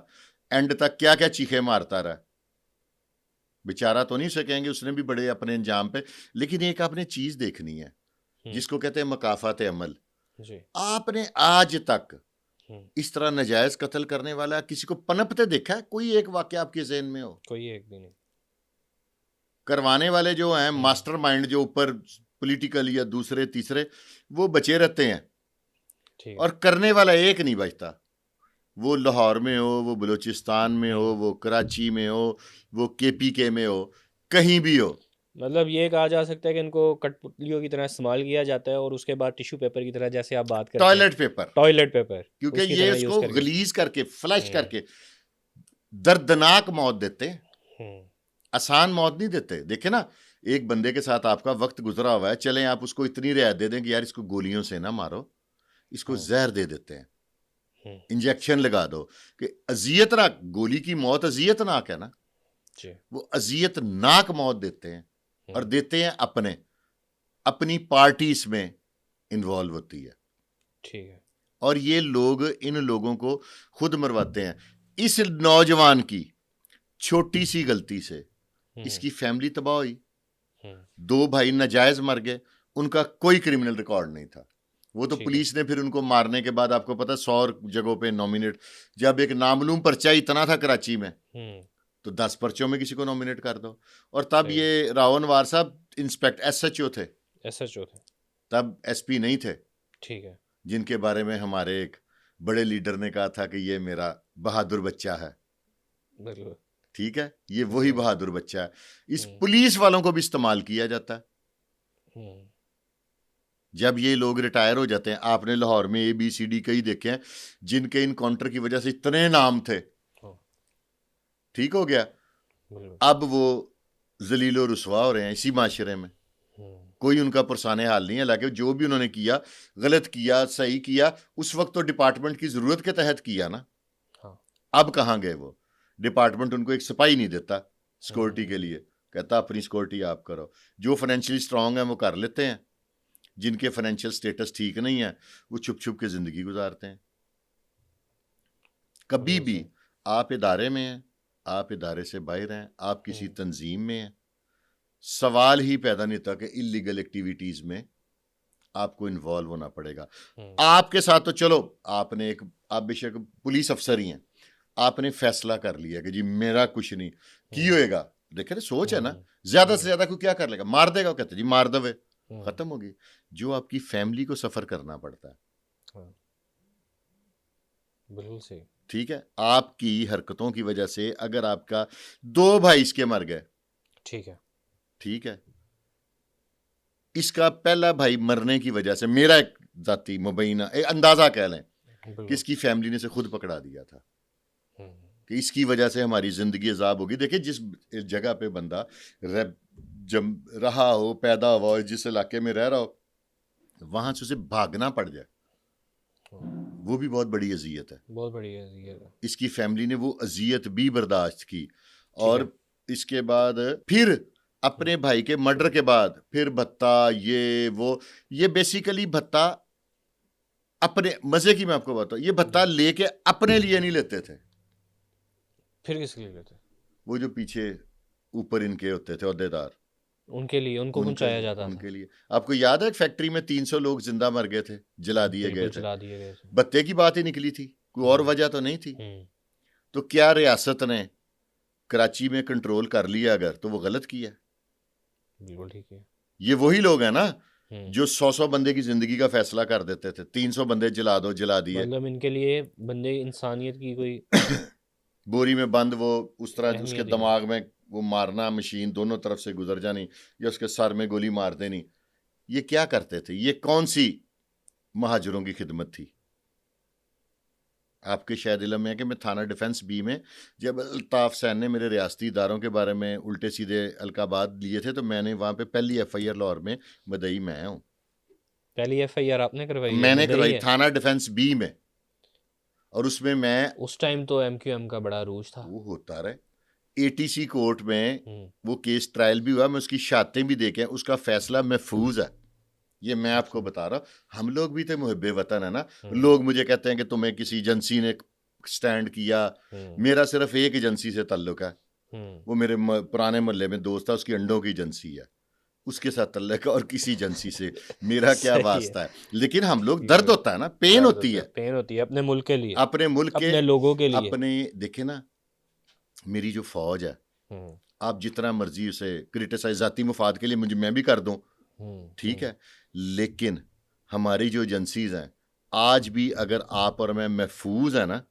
एंड तक क्या क्या चीखे मारता रहा। बेचारा तो नहीं सकेंगे, उसने भी बड़े अपने अंजाम पे, लेकिन एक आपने चीज देखनी है जिसको कहते हैं मकाफात अमल। आपने आज तक इस तरह नजायज कत्ल करने वाला किसी को पनपते देखा है? कोई एक वाकया आपके ज़हन में हो? कोई एक भी नहीं। करवाने वाले जो हैं मास्टरमाइंड, जो ऊपर पॉलिटिकल या दूसरे तीसरे, वो बचे रहते हैं, और करने वाला एक नहीं बचता। वो लाहौर में हो, वो बलूचिस्तान में हो, वो कराची में हो, वो केपीके में हो, कहीं भी हो। मतलब ये कहा जा सकता है कि इनको कठपुतलियों की तरह इस्तेमाल किया जाता है और उसके बाद टिश्यू पेपर की तरह, जैसे आप बात करते हैं, टॉयलेट पेपर, क्योंकि ये उसको गलीज करके फ्लश करके दर्दनाक मौत देते हैं, आसान मौत नहीं देते। देखे ना, एक बंदे के साथ आपका वक्त गुजरा हुआ है, चलें आप उसको इतनी रियायत दे दें कि यार इसको गोलियों से ना मारो, इसको जहर दे देते हैं, इंजेक्शन लगा दो कि अजियतनाक, गोली की मौत अजियतनाक है ना, वो अजियतनाक मौत देते हैं, और देते हैं अपनी पार्टी इसमें इन्वॉल्व होती है। ठीक है। और ये लोग इन लोगों को खुद मरवाते हैं। इस नौजवान की छोटी सी गलती से इसकी फैमिली तबाह हुई, 2 भाई नाजायज मर गए, उनका कोई क्रिमिनल रिकॉर्ड नहीं था। वो तो पुलिस ने फिर उनको मारने के बाद, आपको पता 100 जगहों पे नॉमिनेट, जब एक नामलूम पर्चा इतना था कराची में, तो 10 पर्चों में किसी को नॉमिनेट कर दो। और तब ये रावनवार साहब एसएचओ थे, तब एसपी नहीं थे। ठीक है। जिनके बारे में हमारे एक बड़े लीडर ने कहा था कि ये मेरा बहादुर बच्चा है। ठीक है, ये वही बहादुर बच्चा है। इस पुलिस वालों को भी इस्तेमाल किया जाता है। जब ये लोग रिटायर हो जाते हैं, आपने लाहौर में ABCD कई देखे हैं जिनके इनकाउंटर की वजह से इतने नाम थे, ठीक हो गया, अब वो जलीलो रुसवा हो रहे हैं इसी माशरे में। कोई उनका पुरसाने हाल नहीं है, हालांकि जो भी उन्होंने किया, गलत किया सही किया, उस वक्त तो डिपार्टमेंट की जरूरत के तहत किया ना। अब कहाँ गए वो? डिपार्टमेंट उनको एक सिपाही नहीं देता सिक्योरिटी के लिए, कहता अपनी सिक्योरिटी आप करो। जो फाइनेंशियली स्ट्रांग है वो कर लेते हैं, जिनके फाइनेंशियल स्टेटस ठीक नहीं है वो छुप छुप के जिंदगी गुजारते हैं। कभी भी आप इदारे में हैं, आप इदारे से बाहर हैं, आप किसी तंजीम में हैं, सवाल ही पैदा नहीं होता कि इलीगल एक्टिविटीज में आपको इन्वॉल्व होना पड़ेगा। आपके साथ तो चलो, आप बेशक पुलिस अफसर ही हैं, आपने फैसला कर लिया कि जी मेरा कुछ नहीं की होएगा। देखे ना, सोच है ना, ज्यादा से ज्यादा कोई क्या कर लेगा, मार देगा, कहते जी मार दवे, खत्म होगी। जो आपकी फैमिली को सफर करना पड़ता है, बिल्कुल सही, ठीक है, आपकी हरकतों की वजह से अगर आपका 2 भाई इसके मर गए, ठीक है, इसका पहला भाई मरने की वजह से, मेरा एक जाती मुबैना एक अंदाजा कह लें कि इसकी फैमिली ने से खुद पकड़ा दिया था कि इसकी वजह से हमारी जिंदगी अजाब होगी। देखिए, जिस जगह पे बंदा जब रहा हो, पैदा हुआ हो, जिस इलाके में रह रहा हो, वहां से उसे भागना पड़ जाए, वो भी बहुत बड़ी अजियत है। बहुत बढ़िया ये है। इसकी फैमिली ने वो अजियत भी बर्दाश्त की, और इसके बाद फिर अपने भाई के मर्डर के बाद फिर भत्ता, ये वो, ये बेसिकली भत्ता अपने मजे की, मैं आपको बताऊं, ये भत्ता लेके अपने लिए नहीं लेते थे। फिर किसके लिए लेते? वो जो पीछे ऊपर इनके होते थे ओहदेदार, उनके लिए, उनको पहुंचाया जाता था। उनके लिए। आपको याद है एक फैक्ट्री में 300 लोग जिंदा मर गए थे, जला दिए गए थे, जला दिए गए थे। भत्ते की बात ही निकली थी, कोई और वजह तो नहीं थी। हम्म, तो क्या रियासत ने कराची में कंट्रोल कर लिया अगर, तो वो गलत किया। बिल्कुल ठीक है। ये वही लोग हैं ना जो 100 बंदे की जिंदगी का फैसला कर देते थे, 300 बंदे जला दो, जला दिए। मतलब इनके लिए बंदे इंसानियत की कोई बोरी में बंद, वो उस तरह उसके अहमियत ही दिमाग में वो मारना, मशीन दोनों तरफ से गुजर जानी, या उसके सर में गोली मार देनी। ये क्या करते थे? ये कौन सी महाजरों की खिदमत थी? आपके शायद इल्म में है कि मैं थाना डिफेंस बी में, जब अल्ताफ सैन ने मेरे रियासती इदारों के बारे में उल्टे सीधे अलकाबात लिए थे, तो मैंने वहाँ पे पहली FIR लाहौर में मदई मैं हूँ। पहली FIR आपने करवाई है? मैंने मदई करवाई है? थाना डिफेंस बी में, और उसमें मैं, उस टाइम तो MQM का बड़ा अरूज था। वो होता रहे ATC कोर्ट में, हम्म, वो केस ट्रायल भी हुआ, मैं उसकी शातें भी देखे, उसका फैसला महफूज है। ये मैं आपको बता रहा हूँ, हम लोग भी थे मुहब्बे वतन है ना। लोग मुझे कहते हैं कि तुम्हें किसी एजेंसी ने स्टैंड किया, मेरा सिर्फ एक एजेंसी से ताल्लुक है, वो मेरे पुराने मोहल्ले में दोस्त था, उसकी अंडों की एजेंसी है, उसके साथ ताल्लुक है, और किसी एजेंसी से मेरा क्या वास्ता है। लेकिन हम लोग, दर्द होता है ना, पेन होती है, पेन होती है अपने मुल्क के लिए, अपने मुल्क के, अपने लोगों के लिए। अपने देखे ना, मेरी जो फौज है, आप जितना मर्जी उसे क्रिटिसाइज जाती मुफाद के लिए मुझे, मैं भी कर दूं, ठीक है, लेकिन हमारी जो एजेंसीज हैं आज भी, अगर आप और मैं महफूज है ना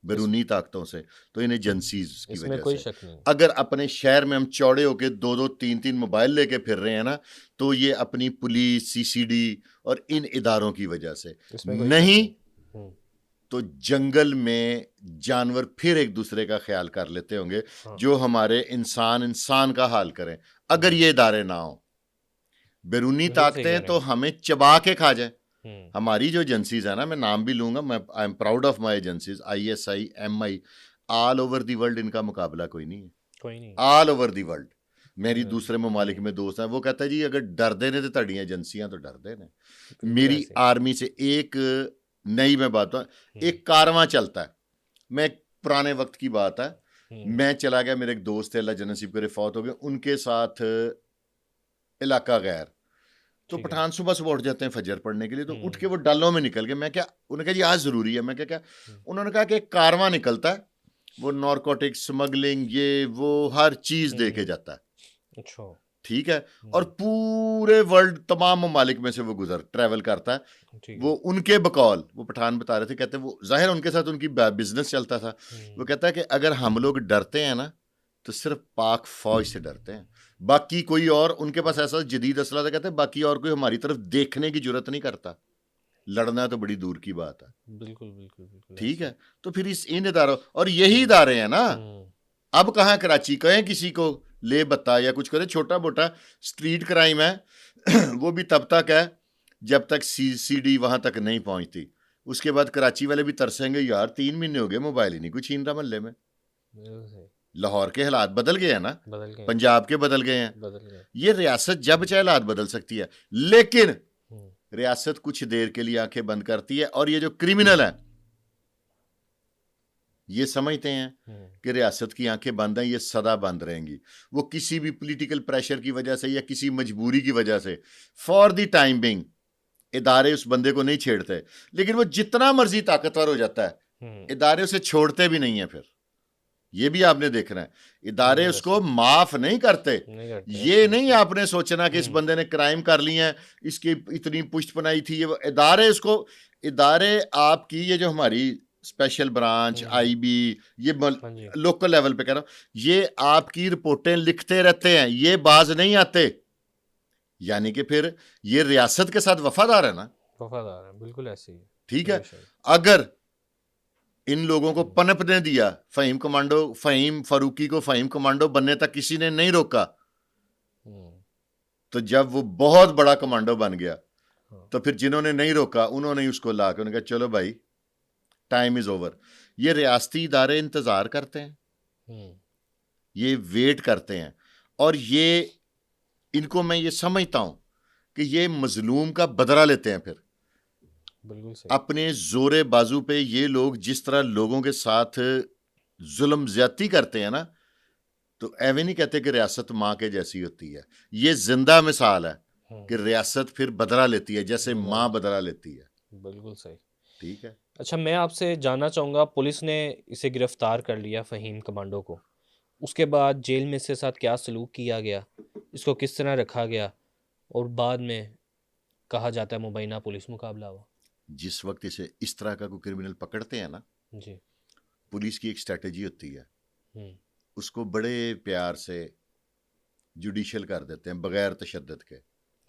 बैरूनी ताकतों से, तो इन एजेंसीज की इसमें वजह कोई से। शक नहीं। अगर अपने शहर में हम चौड़े होके 2-2 3-3 मोबाइल लेके फिर रहे हैं ना, तो ये अपनी पुलिस, CCD और इन इदारों की वजह से। नहीं तो जंगल में जानवर फिर एक दूसरे का ख्याल कर लेते होंगे, जो हमारे इंसान का हाल करें, अगर ये इदारे ना हो। बैरूनी ताकतें तो हमें चबा के खा जाए। हमारी जो एजेंसीज है ना, मैं नाम भी लूंगा, मैं I am proud of my agencies, ISI, MI, all over the world इनका मुकाबला कोई नहीं है, कोई नहीं, ऑल ओवर दी वर्ल्ड। मेरी दूसरे ममालिक में दोस्त हैं, वो कहता है जी अगर डर देने तो तड़ियाँ एजेंसियां तो डर देने। मेरी आर्मी से एक नई, मैं बात हूँ, एक कारवां चलता है, मैं पुराने वक्त की बात है, मैं चला गया, मेरे एक दोस्त थे, अल्लाह जन्नत नसीब करे, फौत हो गए, उनके साथ इलाका गैर, तो पठान सुबह सुबह उठ जाते हैं फजर पढ़ने के लिए, तो उठ के वो डालों में निकल गए। मैं क्या, उन्होंने कहा जी आज जरूरी है, मैं क्या, उन्होंने कहा कि एक कारवां निकलता है, वो नारकोटिक स्मगलिंग, ये वो हर चीज दे के जाता है। अच्छा, ठीक है, और पूरे वर्ल्ड तमाम ममालिक में से वो ट्रैवल करता है। वो उनके बकौल, वो पठान बता रहे थे, कहते वो जाहिर उनके साथ उनकी बिजनेस चलता था। वो कहता है कि अगर हम लोग डरते हैं ना, तो सिर्फ पाक फौज से डरते हैं, बाकी कोई और, उनके पास ऐसा जदीद असला था, कहते हैं बाकी और कोई हमारी तरफ देखने की जरूरत नहीं करता, लड़ना तो बड़ी दूर की बात है। बिल्कुल बिल्कुल बिल्कुल, ठीक है, तो फिर इन इदारों, और यही इदारे हैं ना, अब कहाँ कराची कहें किसी को ले बता या कुछ करे, छोटा मोटा स्ट्रीट क्राइम है वो भी तब तक है जब तक CCD वहां तक नहीं पहुंचती। उसके बाद कराची वाले भी तरसेंगे, यार 3 महीने हो गए मोबाइल ही नहीं कुछ छीन रहा मोहल्ले में। लाहौर के हालात बदल गए हैं ना, पंजाब के बदल गए हैं, ये रियासत जब चाहे हालात बदल सकती है, लेकिन रियासत कुछ देर के लिए आंखें बंद करती है। और ये जो क्रिमिनल है ये समझते हैं कि रियासत की आंखें बंद हैं, ये सदा बंद रहेंगी। वो किसी भी पॉलिटिकल प्रेशर की वजह से या किसी मजबूरी की वजह से फॉर द टाइम बिंग इदारे उस बंदे को नहीं छेड़ते, लेकिन वो जितना मर्जी ताकतवर हो जाता है इदारे उसे छोड़ते भी नहीं है। फिर ये भी आपने देखना है, इदारे उसको माफ नहीं करते। ये नहीं आपने सोचना कि इस बंदे ने क्राइम कर लिया है, इसकी इतनी पुष्ट बनाई थी, ये इदारे उसको, इदारे आपकी ये जो हमारी स्पेशल ब्रांच IB, ये लोकल लेवल पे कह रहा हूं, ये आपकी रिपोर्टें लिखते रहते हैं, ये बाज नहीं आते। यानी कि फिर ये रियासत के साथ वफादार है ना, वफादार है, बिल्कुल ऐसे ही। ठीक है, अगर इन लोगों को पनपने दिया, फहीम फारूकी को फहीम कमांडो बनने तक किसी ने नहीं रोका, तो जब वो बहुत बड़ा कमांडो बन गया, तो फिर जिन्होंने नहीं रोका उन्होंने उसको ला के उन्होंने कहा चलो भाई टाइम इज ओवर। ये रियासती इदारे इंतजार करते हैं, हम्म, ये वेट करते हैं, और ये इनको मैं ये समझता हूं कि ये मजलूम का बदला लेते हैं। फिर बिल्कुल सही। अपने जोरे बाजू पे ये लोग जिस तरह लोगों के साथ जुल्म ज्यादती करते हैं ना, तो एवे नहीं कहते कि रियासत माँ के जैसी होती है। ये जिंदा मिसाल है कि रियासत फिर बदला लेती है जैसे माँ बदला लेती है। बिल्कुल सही। ठीक है। अच्छा, मैं आपसे जानना चाहूँगा, पुलिस ने इसे गिरफ्तार कर लिया फ़हीम कमांडो को, उसके बाद जेल में इसके साथ क्या सलूक किया गया, इसको किस तरह रखा गया, और बाद में कहा जाता है मुबैना पुलिस मुकाबला हुआ। जिस वक्त इसे इस तरह का कोई क्रिमिनल पकड़ते हैं ना, जी। पुलिस की एक स्ट्रेटजी होती है, हम्म। उसको बड़े प्यार से जुडिशियल कर देते हैं बगैर तशद्दुद के।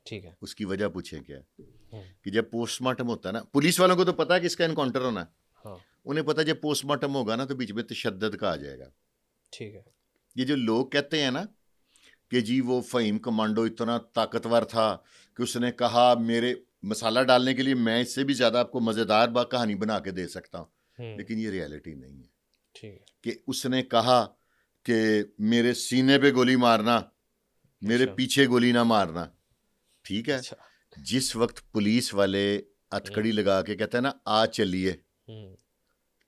ठीक है। उसकी वजह पूछे क्या है हम्म। कि जब पोस्टमार्टम होता है ना, पुलिस वालों को तो पता है कि इसका इनकाउंटर होना है, हाँ। उन्हें पता है जब पोस्टमार्टम होगा ना तो बीच में तशद्दुद का आ जाएगा। ठीक है। ये जो लोग कहते हैं ना कि जी वो फ़हीम कमांडो इतना ताकतवर था कि उसने कहा मेरे मसाला डालने के लिए मैं इससे भी ज़्यादा आपको मज़ेदार कहानी बना के दे सकता हूँ, लेकिन ये रियलिटी नहीं है। ठीक है। कि उसने कहा कि मेरे सीने पे गोली मारना, मेरे अच्छा। पीछे गोली ना मारना। ठीक है। अच्छा। जिस वक्त पुलिस वाले हथकड़ी लगा के कहते हैं ना आ चलिए, हम्म।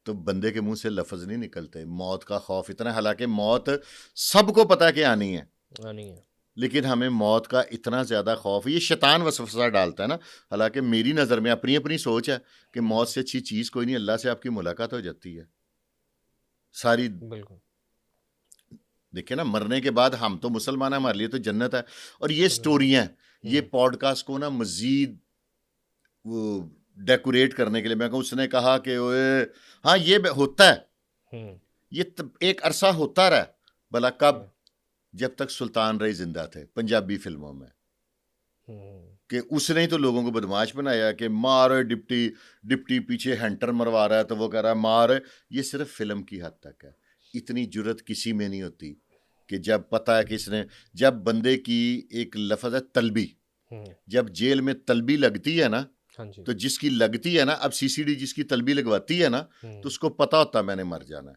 तो बंदे के मुंह से लफ्ज नहीं निकलते। मौत का खौफ इतना है, हालांकि मौत सबको पता है कि आनी है, नहीं है। लेकिन हमें मौत का इतना ज़्यादा खौफ, ये शैतान वसवसा डालता है ना। हालांकि मेरी नज़र में अपनी अपनी सोच है कि मौत से अच्छी चीज़ कोई नहीं, अल्लाह से आपकी मुलाकात हो जाती है सारी। बिल्कुल। देखिए ना, मरने के बाद हम तो मुसलमान हैं, हमारे लिए तो जन्नत है। और ये स्टोरियाँ, ये पॉडकास्ट को ना मज़ीद वो डेकोरेट करने के लिए मैं कहूँ, उसने कहा कि ओए हाँ ये होता है, ये एक अरसा होता रहा। भला कब? जब तक सुल्तान रही जिंदा थे पंजाबी फिल्मों में, कि उसने ही तो लोगों को बदमाश बनाया कि मार डिप्टी, डिप्टी पीछे हंटर मरवा रहा है तो वो कह रहा है मार। ये सिर्फ फिल्म की हद तक है, इतनी जुर्रत किसी में नहीं होती कि जब पता है कि इसने, जब बंदे की एक लफ्ज़ है तलबी, जब जेल में तलबी लगती है ना, हाँ जी। तो जिसकी लगती है ना, अब सीसीडी जिसकी तलबी लगवाती है ना, तो उसको पता होता है मैंने मर जाना है।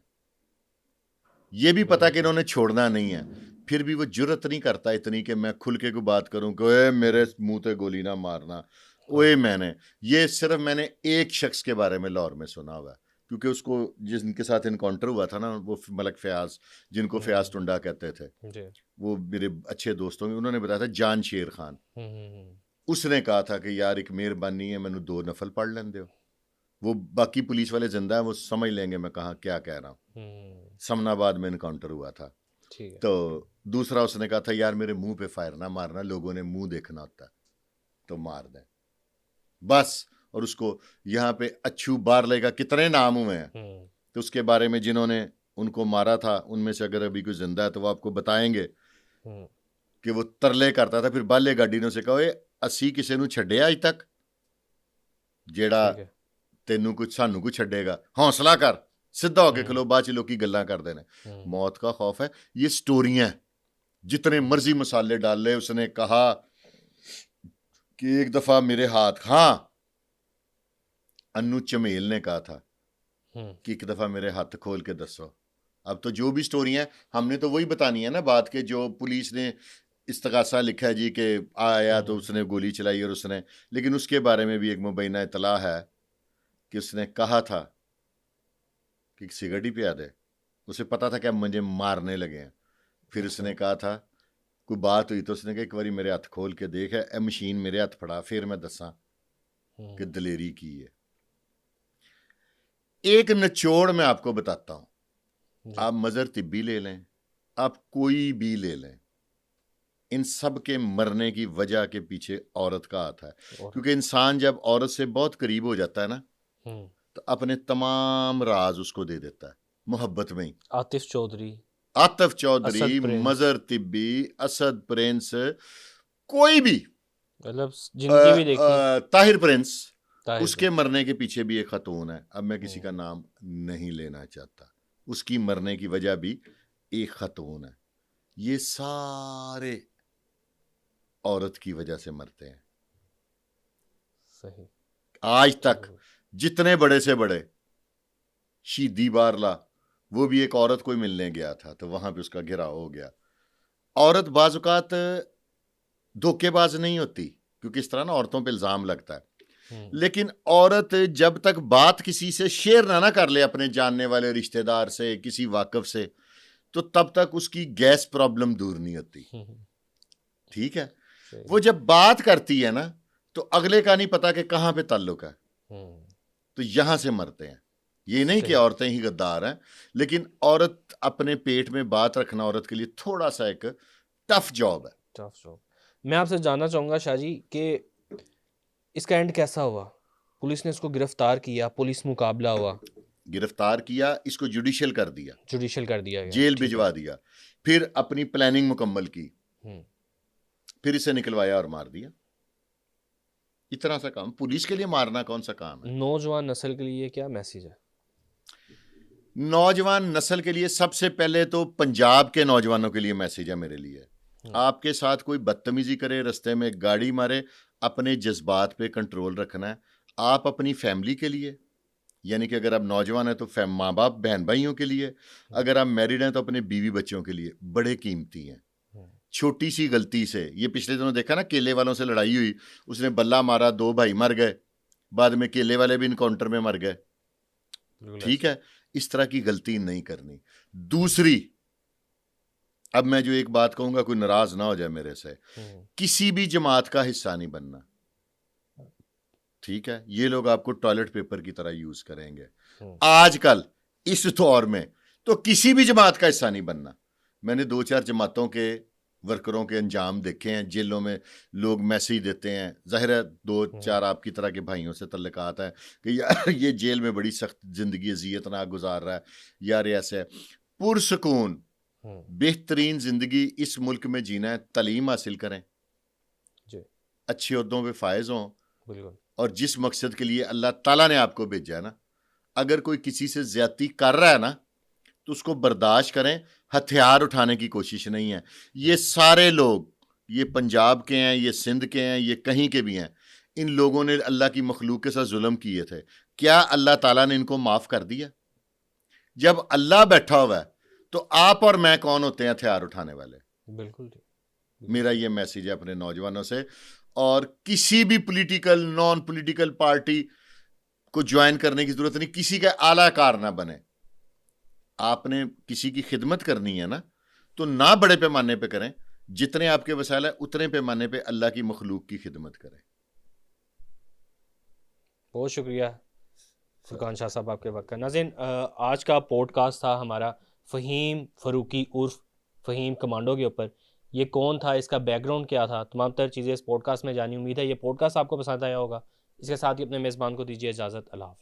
ये भी पता कि इन्होंने छोड़ना नहीं है, फिर भी वो जुर्रत नहीं करता इतनी कि मैं खुल के कोई बात करूं कि ओए मेरे मुंह पे गोली ना मारना। ओए मैंने, ये सिर्फ मैंने एक शख्स के बारे में लाहौर में सुना हुआ है, क्योंकि उसको जिनके साथ इनकाउंटर हुआ था ना, वो मलक फयाज, जिनको फयाज टुंडा कहते थे, जी। वो मेरे अच्छे दोस्तों, उन्होंने बताया था जान शेर खान। उसने कहा था कि यार एक मेहरबानी है, मैंने 2 नफल पढ़ लें दो। वो बाकी पुलिस वाले जिंदा है, वो समझ लेंगे मैं कहाँ क्या कह रहा हूँ। समनाबाद में इनकाउंटर हुआ था। ठीक है। तो दूसरा उसने कहा था यार मेरे मुंह पे फायर ना मारना, लोगों ने मुंह देखना होता है तो मार दें बस। और उसको यहाँ पे अच्छू बारले का कितने नाम हुए हैं, तो उसके बारे में जिन्होंने उनको मारा था उनमें से अगर अभी कोई जिंदा है तो वो आपको बताएंगे कि वो तरले करता था। फिर बाले गाड़ी ने उसे कहा असी किसी ਨੂੰ ਛੱਡਿਆ अज तक ਜਿਹੜਾ ਤੈਨੂੰ ਕੁਝ ਸਾਨੂੰ ਕੁਝ ਛੱਡੇਗਾ, हौसला कर, सीधा होके खलो, बाद च लोग गल्लां करते हैं। मौत का खौफ है। ये स्टोरियां जितने मर्जी मसाले डाल ले। उसने कहा कि एक दफा मेरे हाथ, हाँ अन्नू चमेल ने कहा था कि एक दफा मेरे हाथ खोल के दसो। अब तो जो भी स्टोरियां हमने तो वही बतानी है ना बात के, जो पुलिस ने इस्तगासा लिखा है जी कि आया तो उसने गोली चलाई और उसने, लेकिन उसके बारे में भी एक मुबैना इतला है कि उसने कहा था कि सिगरेट ही पिया दे। उसे पता था कि अब मुझे मारने लगे हैं। फिर उसने कहा था कोई बात हुई तो उसने कहा एक बारी मेरे हाथ खोल के देख, है मशीन मेरे हाथ फड़ा, फिर मैं दसा कि दलेरी की है। एक निचोड़ मैं आपको बताता हूं, आप मजर तिब्बी ले लें, आप कोई भी ले लें, इन सब के मरने की वजह के पीछे औरत का हाथ है। क्योंकि इंसान जब औरत से बहुत करीब हो जाता है ना, तो अपने तमाम राज उसको दे देता है मोहब्बत में ही। आतिफ चौधरी, आतिफ चौधरी, मजर तिब्बी, असद प्रिंस, कोई भी, मतलब जिनकी भी देखी, ताहिर प्रिंस, उसके मरने के पीछे भी एक खतून है। अब मैं किसी का नाम नहीं लेना चाहता, उसकी मरने की वजह भी एक खतून है। ये सारे औरत की वजह से मरते हैं। सही। आज तक जितने बड़े से बड़े शहीदी बारला, वो भी एक औरत कोई मिलने गया था तो वहां पे उसका घिराव हो गया। औरत बाजुकात धोखेबाज नहीं होती, क्योंकि इस तरह ना औरतों पे इल्जाम लगता है, लेकिन औरत जब तक बात किसी से शेयर ना कर ले, अपने जानने वाले रिश्तेदार से, किसी वाकिफ से, तो तब तक उसकी गैस प्रॉब्लम दूर नहीं होती। ठीक है, वो जब बात करती है ना तो अगले का नहीं पता कि कहां पे ताल्लुक है, तो यहां से मरते हैं। ये नहीं कि औरतें ही गद्दार हैं, लेकिन औरत अपने पेट में बात रखना औरत के लिए थोड़ा सा एक टफ जॉब है। Tough job. मैं आपसे जानना चाहूंगा शाह जी कि इसका एंड कैसा हुआ? पुलिस ने इसको गिरफ्तार किया, पुलिस मुकाबला हुआ, गिरफ्तार किया, इसको जुडिशियल कर दिया, जुडिशियल कर दिया गया, जेल भिजवा दिया, फिर अपनी प्लानिंग मुकम्मल की, फिर इसे निकलवाया और मार दिया। इतना सा काम, पुलिस के लिए मारना कौन सा काम है? नौजवान नस्ल के लिए क्या मैसेज है? नौजवान नस्ल के लिए सबसे पहले तो पंजाब के नौजवानों के लिए मैसेज है मेरे लिए, आपके साथ कोई बदतमीजी करे, रास्ते में गाड़ी मारे, अपने जज्बात पे कंट्रोल रखना है। आप अपनी फैमिली के लिए, यानी कि अगर आप नौजवान हैं तो माँ बाप बहन भाइयों के लिए, अगर आप मैरिड हैं तो अपने बीवी बच्चों के लिए, बड़े कीमती हैं। छोटी सी गलती से, ये पिछले दिनों देखा ना, केले वालों से लड़ाई हुई, उसने बल्ला मारा, 2 भाई मर गए, बाद में केले वाले भी इनकाउंटर में मर गए। ठीक है, इस तरह की गलती नहीं करनी। दूसरी, अब मैं जो एक बात कहूंगा कोई नाराज ना हो जाए मेरे से, किसी भी जमात का हिस्सा नहीं बनना। ठीक है, ये लोग आपको टॉयलेट पेपर की तरह यूज करेंगे आजकल इस दौर में, तो किसी भी जमात का हिस्सा नहीं बनना। मैंने 2-4 जमातों के वर्करों के अंजाम देखे हैं, जेलों में लोग मैसेज देते हैं, जाहिर है 2-4 आपकी तरह के भाइयों से तल्लुकात है कि यार ये जेल में बड़ी सख्त जिंदगी अजियतनाक गुजार रहा है, यार ऐसे है। पुरसकून बेहतरीन जिंदगी इस मुल्क में जीना है, तालीम हासिल करें, अच्छे ओहदों पे फायज हों, और जिस मकसद के लिए अल्लाह ताला ने आपको भेजा है ना, अगर कोई किसी से ज्यादती कर रहा है ना तो उसको बर्दाश्त करें, हथियार उठाने की कोशिश नहीं है। ये सारे लोग, ये पंजाब के हैं, ये सिंध के हैं, ये कहीं के भी हैं, इन लोगों ने अल्लाह की मखलूक के साथ जुल्म किए थे, क्या अल्लाह ताला ने इनको माफ कर दिया? जब अल्लाह बैठा हुआ है तो आप और मैं कौन होते हैं हथियार उठाने वाले? बिल्कुल। मेरा ये मैसेज है अपने नौजवानों से, और किसी भी पॉलिटिकल नॉन पॉलिटिकल पार्टी को ज्वाइन करने की जरूरत नहीं, किसी का आलाकार ना बने। आपने किसी की खिदमत करनी है ना, तो ना बड़े पैमाने पे करें, जितने आपके वसाइल है उतने पैमाने पे अल्लाह की मखलूक की खिदमत करें। बहुत शुक्रिया फुरकान शाह साहब आपके वक्त का। नाज़रीन, आज का पॉडकास्ट था हमारा फ़हीम फ़ारूकी उर्फ फ़हीम कमांडो के ऊपर। ये कौन था, इसका बैकग्राउंड क्या था, तमाम तर चीज़ें इस पॉडकास्ट में जानी। उम्मीद है ये पॉडकास्ट आपको पसंद आया होगा। इसके साथ ही अपने मेज़बान को दीजिए इजाज़त। अल्लाह हाफ़िज़।